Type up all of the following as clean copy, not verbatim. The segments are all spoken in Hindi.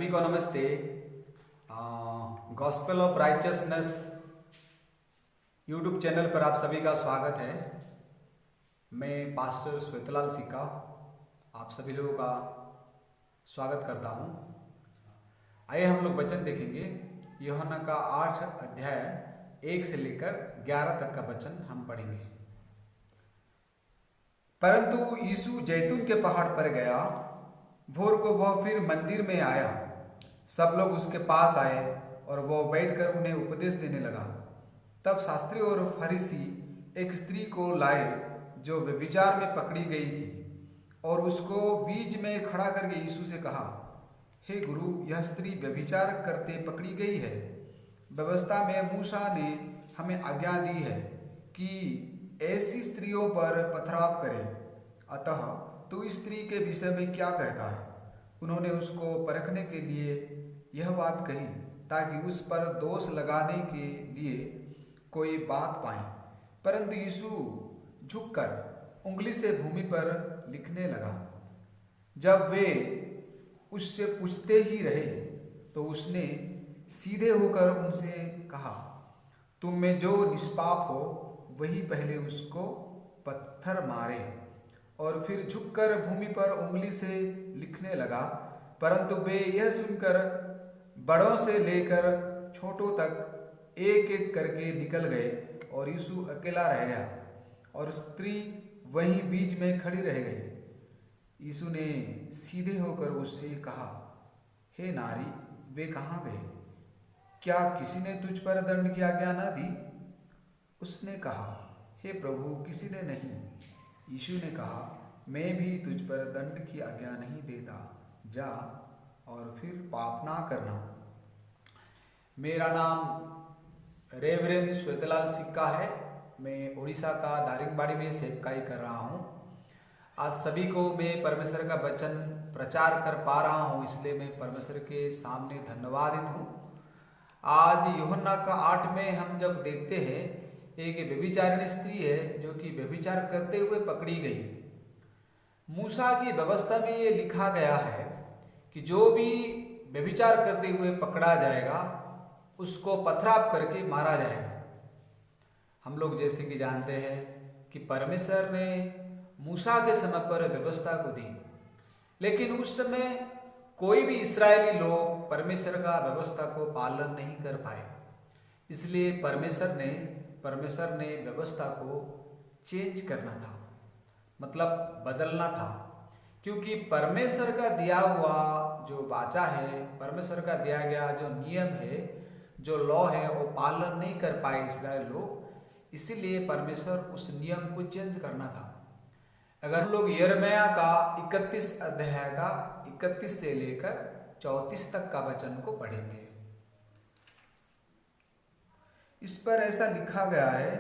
सभी को नमस्ते। Gospel of richness YouTube channel पर आप सभी का स्वागत है। मैं पास्टर श्वेतलाल सिक्का आप सभी लोगों का स्वागत करता हूँ। आइए हम लोग वचन देखेंगे। यूहन्ना का 8 अध्याय 1 से लेकर 11 तक का वचन हम पढ़ेंगे। परंतु यीशु जैतून के पहाड़ पर गया। भोर को वह फिर मंदिर में आया। सब लोग उसके पास आए और वह बैठकर उन्हें उपदेश देने लगा। तब शास्त्री और फरीसी एक स्त्री को लाए जो व्यभिचार में पकड़ी गई थी, और उसको बीच में खड़ा करके यीशु से कहा, हे गुरु, यह स्त्री व्यभिचार करते पकड़ी गई है। व्यवस्था में मूसा ने हमें आज्ञा दी है कि ऐसी स्त्रियों पर पथराव करें। अतः तू इस स्त्री के विषय में क्या कहता है? उन्होंने उसको परखने के लिए यह बात कही ताकि उस पर दोष लगाने के लिए कोई बात पाए। परंतु यीशु झुककर उंगली से भूमि पर लिखने लगा। जब वे उससे पूछते ही रहे तो उसने सीधे होकर उनसे कहा, तुम में जो निष्पाप हो वही पहले उसको पत्थर मारे। और फिर झुककर भूमि पर उंगली से लिखने लगा। परंतु वे यह सुनकर बड़ों से लेकर छोटों तक एक एक करके निकल गए, और यीशु अकेला रह गया और स्त्री वहीं बीच में खड़ी रह गई। यीशु ने सीधे होकर उससे कहा, हे नारी, वे कहाँ गए? क्या किसी ने तुझ पर दंड की आज्ञा न दी? उसने कहा, हे प्रभु, किसी ने नहीं। यीशु ने कहा, मैं भी तुझ पर दंड की आज्ञा नहीं देता। जा और फिर पाप ना करना। मेरा नाम रेवरेंड श्वेतलाल सिक्का है। मैं उड़ीसा का दारिंगबाड़ी में सेवकाई कर रहा हूँ। आज सभी को मैं परमेश्वर का वचन प्रचार कर पा रहा हूँ, इसलिए मैं परमेश्वर के सामने धन्यवादित हूँ। आज यूहन्ना का 8 में हम जब देखते हैं, एक व्यभिचारिणी स्त्री है जो कि व्यभिचार करते हुए पकड़ी गई। मूसा की व्यवस्था में ये लिखा गया है कि जो भी व्यभिचार करते हुए पकड़ा जाएगा उसको पथराव करके मारा जाएगा। हम लोग जैसे कि जानते हैं कि परमेश्वर ने मूसा के समय पर व्यवस्था को दी, लेकिन उस समय कोई भी इस्राएली लोग परमेश्वर का व्यवस्था को पालन नहीं कर पाए। इसलिए परमेश्वर ने व्यवस्था को चेंज करना था, मतलब बदलना था। क्योंकि परमेश्वर का दिया हुआ जो वाचा है, परमेश्वर का दिया गया जो नियम है, जो लॉ है, वो पालन नहीं कर पाए इस्राएल लोग। इसीलिए परमेश्वर उस नियम को चेंज करना था। अगर हम लोग यिर्मयाह का 31 अध्याय का 31 से लेकर 34 तक का वचन को पढ़ेंगे, इस पर ऐसा लिखा गया है,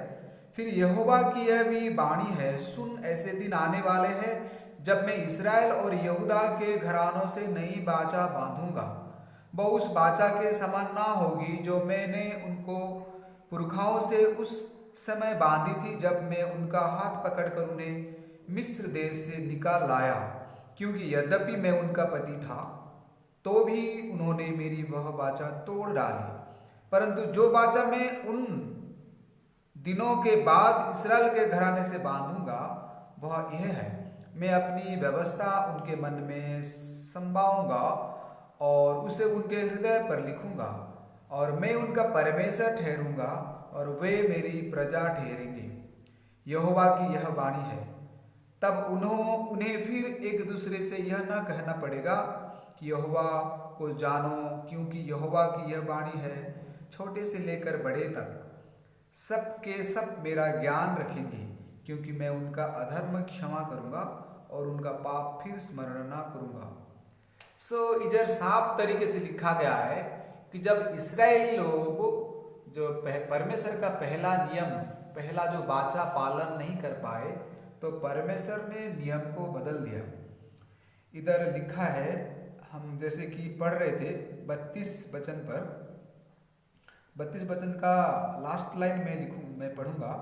फिर यहोवा की यह भी वाणी है, सुन, ऐसे दिन आने वाले हैं जब मैं इस्राएल और यहूदा के घरानों से नई वाचा बांधूंगा। वह उस वाचा के समान ना होगी जो मैंने उनको पुरखाओं से उस समय बांधी थी, जब मैं उनका हाथ पकड़कर उन्हें मिस्र देश से निकाल लाया। क्योंकि यद्यपि मैं उनका पति था तो भी उन्होंने मेरी वह वाचा तोड़ डाली। परंतु जो वाचा मैं उन दिनों के बाद इस्राएल के घराने से बांधूंगा वह यह है, मैं अपनी व्यवस्था उनके मन में संभाऊंगा और उसे उनके हृदय पर लिखूंगा, और मैं उनका परमेश्वर ठहरूंगा और वे मेरी प्रजा ठहरेंगे। यहोवा की यह वाणी है। तब उन्हें फिर एक दूसरे से यह न कहना पड़ेगा कि यहोवा को जानो, क्योंकि यहोवा की यह वाणी है, छोटे से लेकर बड़े तक सब के सब मेरा ज्ञान रखेंगे, क्योंकि मैं उनका अधर्म क्षमा करूंगा और उनका पाप फिर स्मरण ना करूंगा। इधर साफ तरीके से लिखा गया है कि जब इस्राएली लोगों को जो परमेश्वर का पहला नियम, पहला जो वाचा पालन नहीं कर पाए, तो परमेश्वर ने नियम को बदल दिया। इधर लिखा है, हम जैसे कि पढ़ रहे थे 32 वचन पर, 32 वचन का लास्ट लाइन में मैं पढ़ूंगा,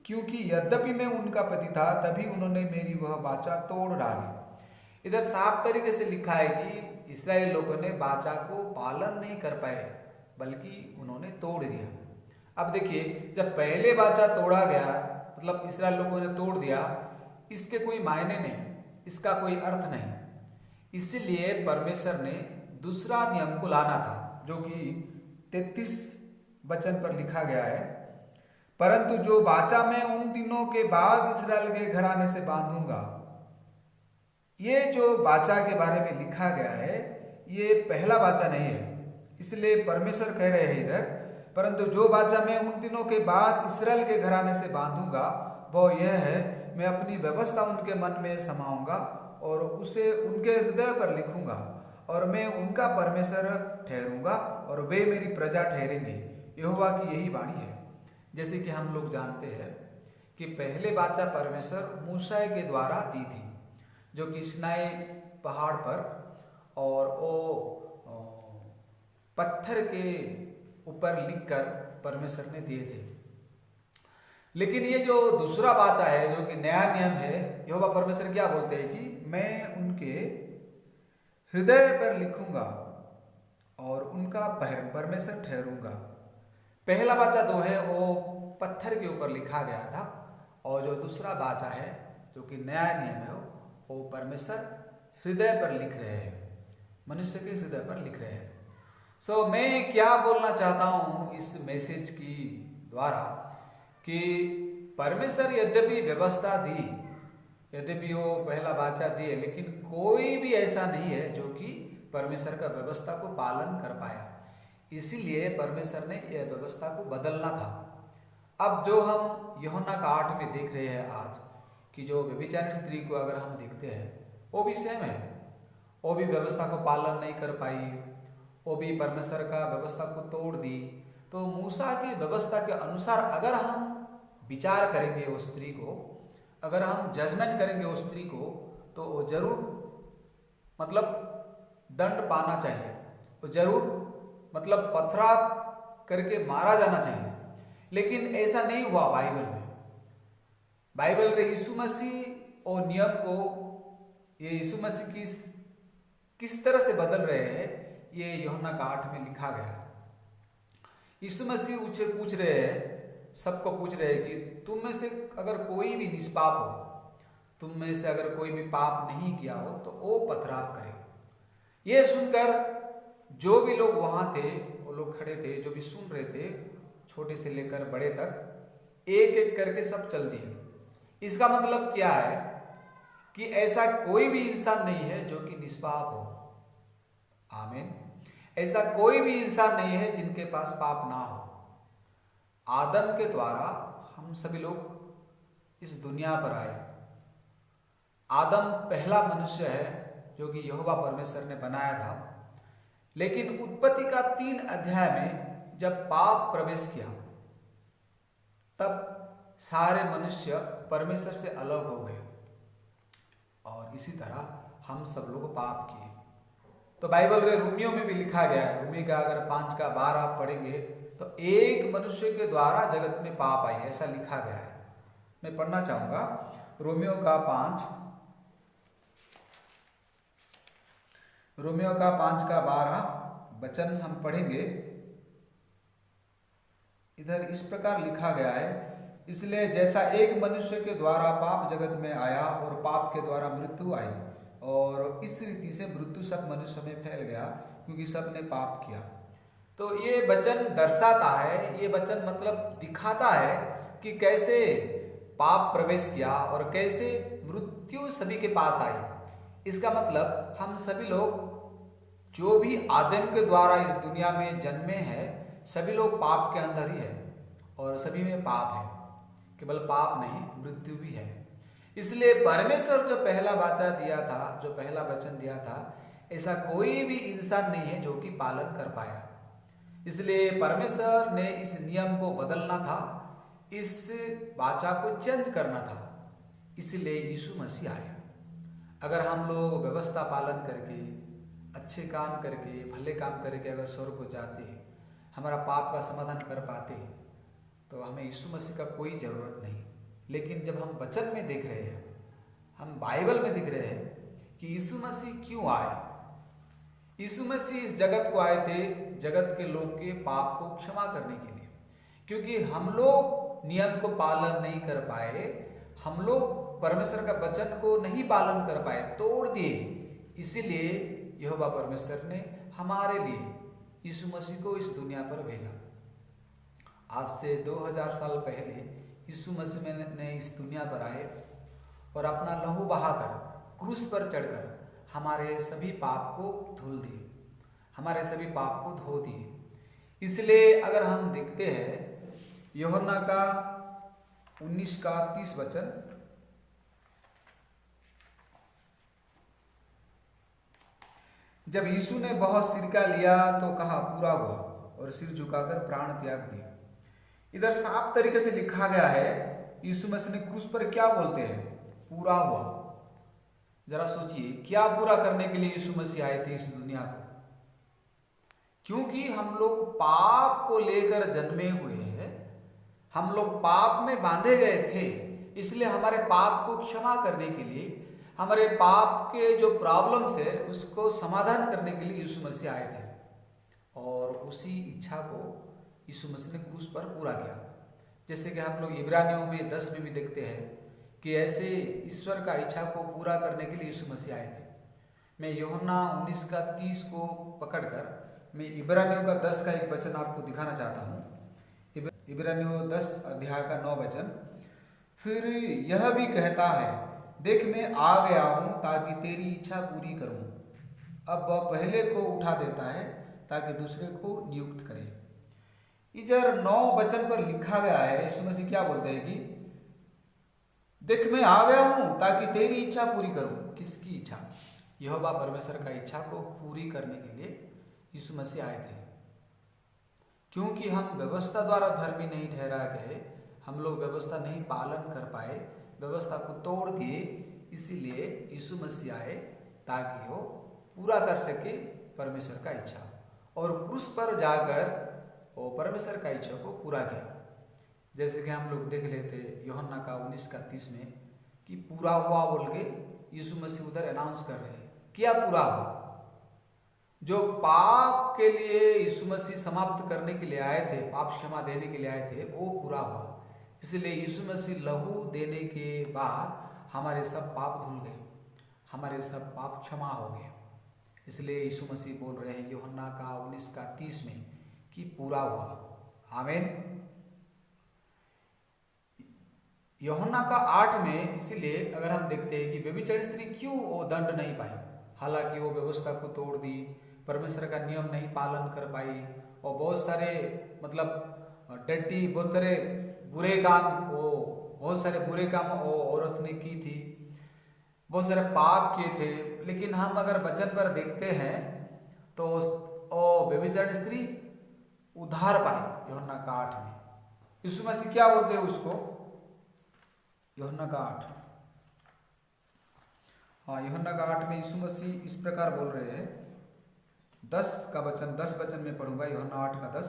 क्योंकि यद्यपि मैं उनका पति था तभी उन्होंने मेरी वह वाचा तोड़ डाली। इधर साफ तरीके से लिखा है कि इस्राएल लोगों ने वाचा को पालन नहीं कर पाए, बल्कि उन्होंने तोड़ दिया। अब देखिए, जब पहले वाचा तोड़ा गया, मतलब इस्राएल लोगों ने तोड़ दिया, इसके कोई मायने नहीं, इसका कोई अर्थ नहीं। इसलिए परमेश्वर ने दूसरा नियम को लाना था, जो कि 33 वचन पर लिखा गया है। परंतु जो वाचा मैं उन दिनों के बाद इस्राएल के घराने से बांधूंगा। ये जो वाचा के बारे में लिखा गया है, ये पहला वाचा नहीं है। इसलिए परमेश्वर कह रहे हैं इधर, परंतु जो वाचा मैं उन दिनों के बाद इस्राएल के घराने से बांधूंगा वो यह है, मैं अपनी व्यवस्था उनके मन में समाऊंगा और उसे उनके हृदय पर लिखूंगा, और मैं उनका परमेश्वर ठहरूंगा और वे मेरी प्रजा ठहरेंगे। यहोवा की यही वाणी है। जैसे कि हम लोग जानते हैं कि पहले वाचा परमेश्वर मूसा के द्वारा दी थी, जो कि सिनाई पहाड़ पर, और वो पत्थर के ऊपर लिखकर परमेश्वर ने दिए थे। लेकिन ये जो दूसरा वाचा है, जो कि नया नियम है, यहोवा परमेश्वर क्या बोलते हैं कि मैं उनके हृदय पर लिखूंगा और उनका परमेश्वर ठहरूंगा। पहला वाचा जो है वो पत्थर के ऊपर लिखा गया था, और जो दूसरा वाचा है जो कि नया नियम है वो परमेश्वर हृदय पर लिख रहे हैं, मनुष्य के हृदय पर लिख रहे हैं। सो मैं क्या बोलना चाहता हूँ इस मैसेज की द्वारा, कि परमेश्वर यद्यपि व्यवस्था दी, यद्यपि वो पहला वाचा दिए, लेकिन कोई भी ऐसा नहीं है जो कि परमेश्वर का व्यवस्था को पालन कर पाया। इसीलिए परमेश्वर ने यह व्यवस्था को बदलना था। अब जो हम यूहन्ना का 8 में देख रहे हैं आज, कि जो व्यभिचारिणी स्त्री को अगर हम देखते हैं, वो भी सेम है, वो भी व्यवस्था को पालन नहीं कर पाई, वो भी परमेश्वर का व्यवस्था को तोड़ दी। तो मूसा की व्यवस्था के अनुसार अगर हम विचार करेंगे उस स्त्री को, अगर हम जजमेंट करेंगे उस स्त्री को, तो वो जरूर मतलब दंड पाना चाहिए, वो जरूर मतलब पथराव करके मारा जाना चाहिए। लेकिन ऐसा नहीं हुआ बाइबल में। बाइबल में यीशु मसीह और नियम को, ये यीशु मसीह किस तरह से बदल रहे हैं, ये यूहन्ना का 8 में लिखा गया। यीशु मसीह उनसे पूछ रहे हैं, सबको पूछ रहे हैं कि तुम में से अगर कोई भी निष्पाप हो, तुम में से अगर कोई भी पाप नहीं किया हो, तो वो पथराव करे। ये सुनकर जो भी लोग वहां थे, वो लोग खड़े थे, जो भी सुन रहे थे, छोटे से लेकर बड़े तक, एक एक करके सब चल दिए। इसका मतलब क्या है कि ऐसा कोई भी इंसान नहीं है जो कि निष्पाप हो। आमीन। ऐसा कोई भी इंसान नहीं है जिनके पास पाप ना हो। आदम के द्वारा हम सभी लोग इस दुनिया पर आए। आदम पहला मनुष्य है जो कि यहोवा परमेश्वर ने बनाया था। लेकिन उत्पत्ति का 3 अध्याय में जब पाप प्रवेश किया, तब सारे मनुष्य परमेश्वर से अलग हो गए, और इसी तरह हम सब लोग पाप किए। तो बाइबल के रोमियो में भी लिखा गया है, रोमी का अगर 5 का 12 आप पढ़ेंगे, तो एक मनुष्य के द्वारा जगत में पाप आई, ऐसा लिखा गया है। मैं पढ़ना चाहूंगा रोमियो का 5 का 12 वचन हम पढ़ेंगे। इधर इस प्रकार लिखा गया है, इसलिए जैसा एक मनुष्य के द्वारा पाप जगत में आया और पाप के द्वारा मृत्यु आई, और इस रीति से मृत्यु सब मनुष्य में फैल गया क्योंकि सब ने पाप किया। तो ये वचन दर्शाता है, ये वचन मतलब दिखाता है कि कैसे पाप प्रवेश किया और कैसे मृत्यु सभी के पास आई। इसका मतलब हम सभी लोग जो भी आदम के द्वारा इस दुनिया में जन्मे हैं, सभी लोग पाप के अंदर ही है, और सभी में पाप है। केवल पाप नहीं, मृत्यु भी है। इसलिए परमेश्वर जो पहला वाचा दिया था, जो पहला वचन दिया था, ऐसा कोई भी इंसान नहीं है जो कि पालन कर पाया। इसलिए परमेश्वर ने इस नियम को बदलना था, इस वाचा को चेंज करना था। इसलिए यीशु मसीह आया। अगर हम लोग व्यवस्था पालन करके, अच्छे काम करके, भले काम करके अगर स्वर्ग को जाते, हमारा पाप का समाधान कर पाते, तो हमें यीशु मसीह का कोई ज़रूरत नहीं। लेकिन जब हम वचन में देख रहे हैं, हम बाइबल में देख रहे हैं कि यीशु मसीह क्यों आए, यीशु मसीह इस जगत को आए थे जगत के लोग के पाप को क्षमा करने के लिए, क्योंकि हम लोग नियम को पालन नहीं कर पाए, हम लोग परमेश्वर का वचन को नहीं पालन कर पाए, तोड़ दिए। इसीलिए यहोवा परमेश्वर ने हमारे लिए यीशु मसीह को इस दुनिया पर भेजा। आज से 2000 साल पहले यीशु मसीह ने इस दुनिया पर आए और अपना लहू बहाकर क्रूस पर चढ़कर हमारे सभी पाप को धुल दिए, हमारे सभी पाप को धो दिए। इसलिए अगर हम देखते हैं यूहन्ना का 19 का 30 वचन, जब यीशु ने बहुत सिरका लिया तो कहा पूरा हुआ, और सिर झुकाकर प्राण त्याग दिया। इधर साफ तरीके से लिखा गया है यीशु मसीह ने क्रूस पर क्या बोलते हैं, पूरा हुआ। जरा सोचिए क्या पूरा करने के लिए यीशु मसीह आए थे इस दुनिया को। क्योंकि हम लोग पाप को लेकर जन्मे हुए हैं, हम लोग पाप में बांधे गए थे, इसलिए हमारे पाप को क्षमा करने के लिए, हमारे पाप के जो प्रॉब्लम्स है उसको समाधान करने के लिए यीशु मसीह आए थे। और उसी इच्छा को यीशु मसीह ने क्रूस पर पूरा किया। जैसे कि हम लोग इब्रानियों में 10 में भी देखते हैं कि ऐसे ईश्वर का इच्छा को पूरा करने के लिए यीशु मसीह आए थे। मैं यूहन्ना 19 का 30 को पकड़कर मैं इब्रानियों का 10 का एक वचन आपको दिखाना चाहता हूँ। इब्रानियों 10 अध्याय का 9 वचन, फिर यह भी कहता है, देख मैं आ गया हूँ ताकि तेरी इच्छा पूरी करूँ। अब वह पहले को उठा देता है ताकि दूसरे को नियुक्त करे। इधर 9 वचन पर लिखा गया है यीशु मसीह क्या बोलते हैं कि देख मैं आ गया हूं ताकि तेरी इच्छा पूरी करूं। किसकी इच्छा? यहोवा परमेश्वर का इच्छा को पूरी करने के लिए यीशु मसीह आए थे। क्योंकि हम व्यवस्था द्वारा धर्मी नहीं ठहरा गए, हम लोग व्यवस्था नहीं पालन कर पाए, व्यवस्था को तोड़ दिए, इसीलिए यीशु मसीह आए ताकि वो पूरा कर सके परमेश्वर का इच्छा। और क्रूस पर जाकर वो परमेश्वर का इच्छा को पूरा किया। जैसे कि हम लोग देख लेते यूहन्ना का 19 का 30 में कि पूरा हुआ बोल के यीशु मसीह उधर अनाउंस कर रहे हैं। क्या पूरा हुआ? जो पाप के लिए यीशु मसीह समाप्त करने के लिए आए थे, पाप क्षमा देने के लिए आए थे, वो पूरा हुआ। इसलिए यीशु मसीह लहू देने के बाद हमारे सब पाप धुल गए, हमारे सब पाप क्षमा हो गए। इसलिए यीशु मसीह बोल रहे हैं यूहन्ना का 19 का 30 में कि पूरा हुआ। आमीन। यूहन्ना का 8 में इसीलिए अगर हम देखते हैं कि व्यभिचारी स्त्री क्यों वो दंड नहीं पाई, हालांकि वो व्यवस्था को तोड़ दी, परमेश्वर का नियम नहीं पालन कर पाई, और बहुत सारे डर्टी बहुत सारे बुरे काम वो औरत ने की थी, बहुत सारे पाप किए थे। लेकिन हम अगर वचन पर देखते हैं तो ओ व्यभिचारी स्त्री उद्धार पाई। यूहन्ना का 8 में यीशु मसीह क्या बोलते हैं उसको? यूहन्ना का 8, यूहन्ना का 8 में यीशु मसीह इस प्रकार बोल रहे हैं। 10 वचन में पढ़ूंगा। यूहन्ना 8 का 10,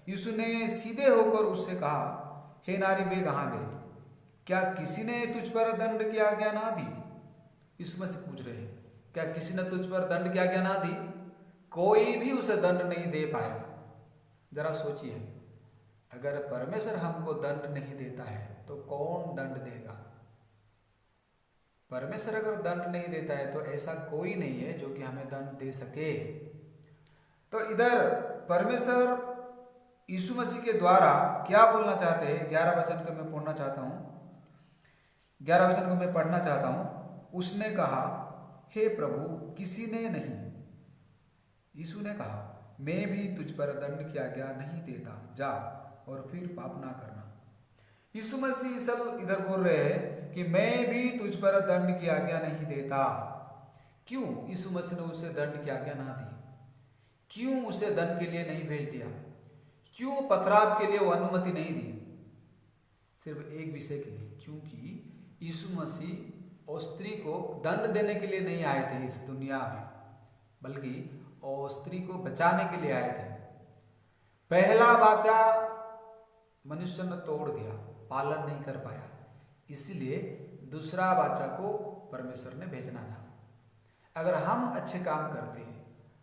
यीशु ने सीधे होकर उससे कहा, हे नारी वे कहाँ गए? क्या किसी ने तुझ पर दंड की आज्ञा ना दी? यीशु मसीह पूछ रहे हैं, क्या किसी ने तुझ पर दंड की आज्ञा ना दी? कोई भी उसे दंड नहीं दे पाया। जरा सोचिए, अगर परमेश्वर हमको दंड नहीं देता है तो कौन दंड देगा? परमेश्वर अगर दंड नहीं देता है तो ऐसा कोई नहीं है जो कि हमें दंड दे सके। तो इधर परमेश्वर यीशु मसीह के द्वारा क्या बोलना चाहते हैं? 11 वचन को मैं पढ़ना चाहता हूँ। 11 वचन को मैं पढ़ना चाहता हूँ। उसने कहा, हे प्रभु किसी ने नहीं। यीशु ने कहा, मैं भी तुझ पर दंड की आज्ञा नहीं देता, जा और फिर पाप ना करना। यीशु मसीह सब इधर बोल रहे हैं कि मैं भी तुझ पर दंड की आज्ञा नहीं देता। क्यों यीशु मसीह ने उसे दंड की आज्ञा ना दी? क्यों उसे दंड के लिए नहीं भेज दिया? क्यों पथराव के लिए वो अनुमति नहीं दी? सिर्फ एक विषय के लिए, क्योंकि यीशु मसीह उस स्त्री को दंड देने के लिए नहीं आए थे इस दुनिया में, बल्कि और स्त्री को बचाने के लिए आए थे। पहला वाचा मनुष्य ने तोड़ दिया, पालन नहीं कर पाया, इसलिए दूसरा वाचा को परमेश्वर ने भेजना था। अगर हम अच्छे काम करते हैं,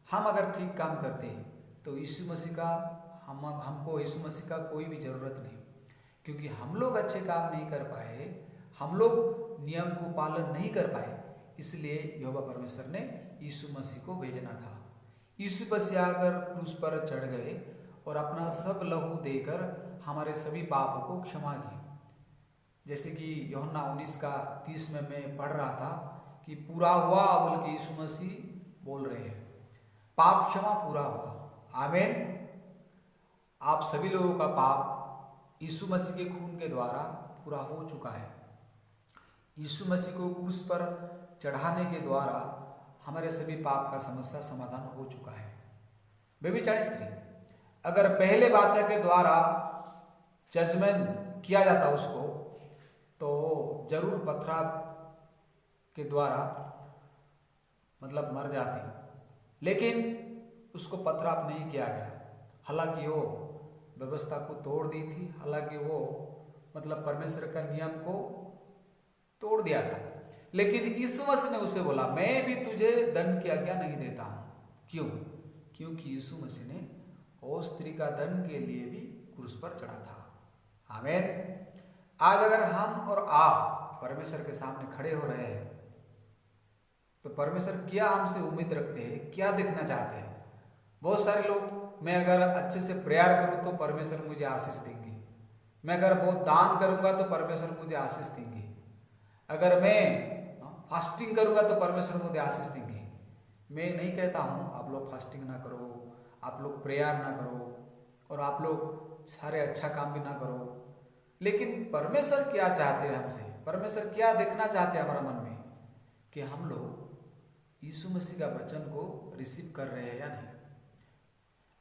हम अगर ठीक काम करते हैं तो यीशु मसीह का हमको यीशु मसीह का कोई भी ज़रूरत नहीं, क्योंकि हम लोग अच्छे काम नहीं कर पाए, हम लोग नियम को पालन नहीं कर पाए, इसलिए यहोवा परमेश्वर ने यीशु मसीह को भेजना था। यीशु मसीह आकर क्रूस पर चढ़ गए और अपना सब लहू देकर हमारे सभी पापों को क्षमा किए। जैसे कि यूहन्ना 19:30 में मैं पढ़ रहा था कि पूरा हुआ बोल के यीशु मसीह बोल रहे हैं, पाप क्षमा पूरा हुआ। आमीन। आप सभी लोगों का पाप यीशु मसीह के खून के द्वारा पूरा हो चुका है। यीशु मसीह को क्रूस पर चढ़ाने के द्वारा हमारे सभी पाप का समस्या समाधान हो चुका है। व्यभिचारी स्त्री अगर पहले वाचा के द्वारा जजमेंट किया जाता उसको, तो जरूर पथरा के द्वारा मतलब मर जाती, लेकिन उसको पथराव नहीं किया गया। हालांकि वो व्यवस्था को तोड़ दी थी, हालांकि वो मतलब परमेश्वर का नियम को तोड़ दिया था, लेकिन यीशु मसीह ने उसे बोला मैं भी तुझे दंड की आज्ञा नहीं देता हूं। क्यों? क्योंकि यीशु मसीह ने उस स्त्री का दंड के लिए भी क्रूस पर चढ़ा था। आमीन। आज अगर हम और आप परमेश्वर के सामने खड़े हो रहे हैं तो परमेश्वर क्या हमसे उम्मीद रखते हैं, क्या देखना चाहते हैं? बहुत सारे लोग, मैं अगर अच्छे से प्रेयर करूं तो परमेश्वर मुझे आशीष देंगे, मैं अगर बहुत दान करूंगा तो परमेश्वर मुझे आशीष देंगे, अगर मैं फास्टिंग करूंगा तो परमेश्वर मुझे आशीष देंगे। मैं नहीं कहता हूं आप लोग फास्टिंग ना करो, आप लोग प्रेयर ना करो और आप लोग सारे अच्छा काम भी ना करो, लेकिन परमेश्वर क्या चाहते हैं हमसे? परमेश्वर क्या देखना चाहते हैं हमारा मन में, कि हम लोग यीशु मसीह का वचन को रिसीव कर रहे हैं या नहीं।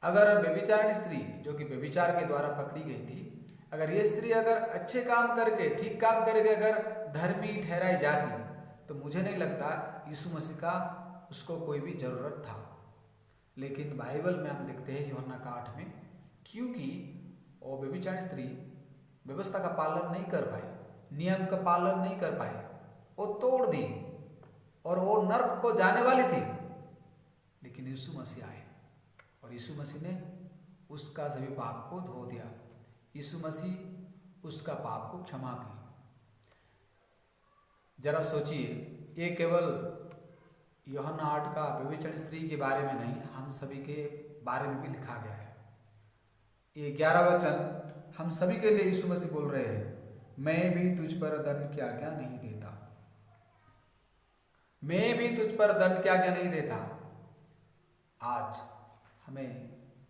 अगर व्यभिचारिणी स्त्री जो कि व्यभिचार के द्वारा पकड़ी गई थी, अगर ये स्त्री अगर अच्छे काम करके, ठीक काम करके अगर धर्मी ठहराई जाती तो मुझे नहीं लगता यीशु मसीह का उसको कोई भी जरूरत था। लेकिन बाइबल में हम देखते हैं यूहन्ना 8 में, क्योंकि वो व्यभिचारिणी स्त्री व्यवस्था का पालन नहीं कर पाई, नियम का पालन नहीं कर पाई, वो तोड़ दी और वो नर्क को जाने वाली थी, लेकिन यीशु मसीह आए और यीशु मसीह ने उसका सभी पाप को धो दिया। यीशु मसीह उसका पाप को क्षमा की। जरा सोचिए, ये केवल यूहन्ना 8 का व्यभिचारिणी स्त्री के बारे में नहीं, हम सभी के बारे में भी लिखा गया है। ये 11 वचन हम सभी के लिए यीशु मसीह बोल रहे हैं, मैं भी तुझ पर दंड की आज्ञा नहीं देता, मैं भी तुझ पर दंड की आज्ञा नहीं देता। आज हमें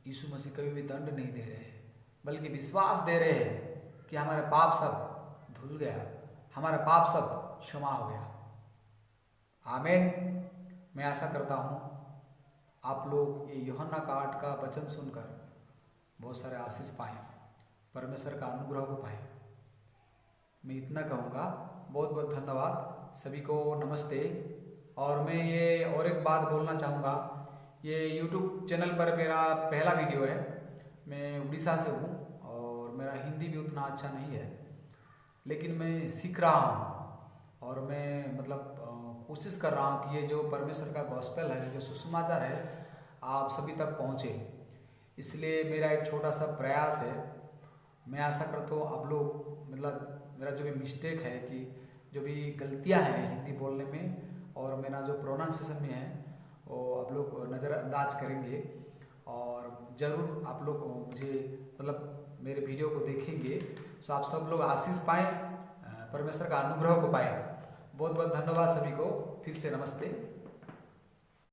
यीशु मसीह कभी भी दंड नहीं दे रहे हैं, बल्कि विश्वास दे रहे हैं कि हमारे पाप सब धुल गया, हमारा पाप सब क्षमा हो गया। आमीन। मैं आशा करता हूँ आप लोग ये यूहन्ना 8 का वचन सुनकर बहुत सारे आशीष पाए, परमेश्वर का अनुग्रह को पाए। मैं इतना कहूँगा, बहुत बहुत धन्यवाद सभी को, नमस्ते। और मैं ये और एक बात बोलना चाहूँगा, ये YouTube चैनल पर मेरा पहला वीडियो है। मैं उड़ीसा से हूँ और मेरा हिंदी भी उतना अच्छा नहीं है, लेकिन मैं सीख रहा हूँ और मैं मतलब कोशिश कर रहा हूँ कि ये जो परमेश्वर का गॉस्पेल है, जो सुसमाचार है, आप सभी तक पहुँचे। इसलिए मेरा एक छोटा सा प्रयास है। मैं आशा करता हूँ आप लोग मतलब मेरा जो भी मिस्टेक है, कि जो भी गलतियाँ हैं हिंदी बोलने में और मेरा जो प्रोनाउंसिएशन में है, वो आप लोग नज़रअंदाज करेंगे और ज़रूर आप लोग मुझे मतलब मेरे वीडियो को देखेंगे, तो आप सब लोग आशीष पाएँ, परमेश्वर का अनुग्रह को पाएँ। बहुत बहुत धन्यवाद सभी को, फिर से नमस्ते।